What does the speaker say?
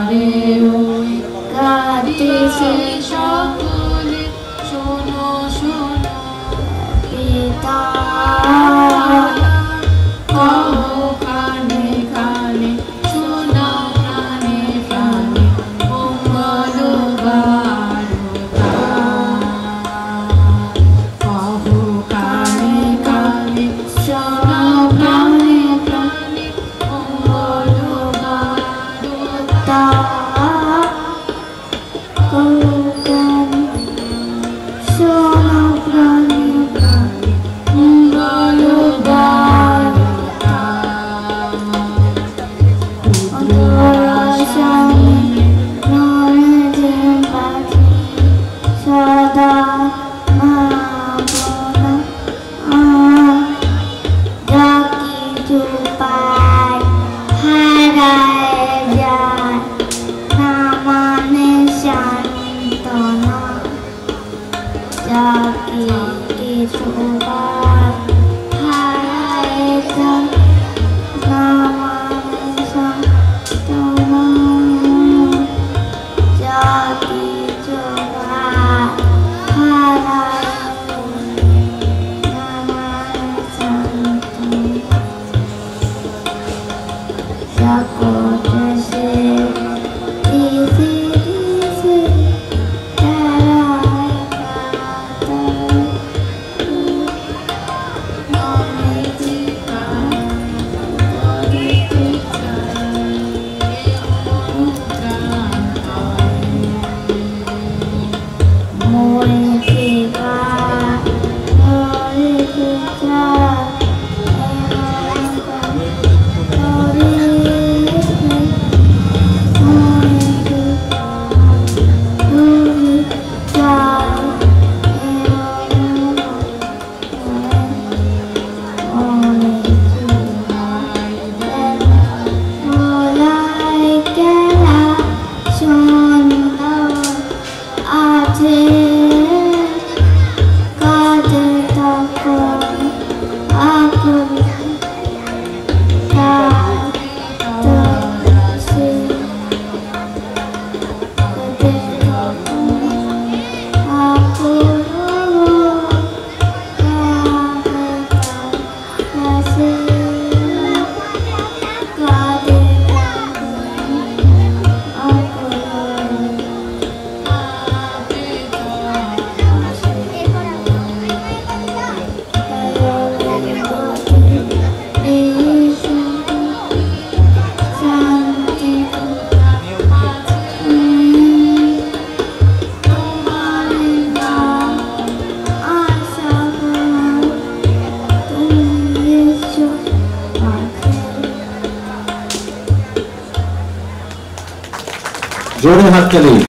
ঘরে ওই গাইতেছে সকলে শোনো শোনো পিতা কহো কানে কানে শোনাও প্রাণে প্রাণে মঙ্গল বার্তা কহো কানে কানে শোনাও প্রাণে প্রাণে মঙ্গল বার্তা কহো কানে শোনাও প্রাণে প্রাণে মঙ্গল বার্তা অন্তরাশামী নয়নে পাখি সদা ভাবনা যা কিছু পাই হারায় যায় না মানে সান্ত্বনা যা কিছু পাই হারায় যায় না মানে সান্ত্বনা যা কিছু পাই হারায় না মানে সান্ত্বনা Sakotese isi isi tarai katai monika monika monika जोड़े हाथ चलिए।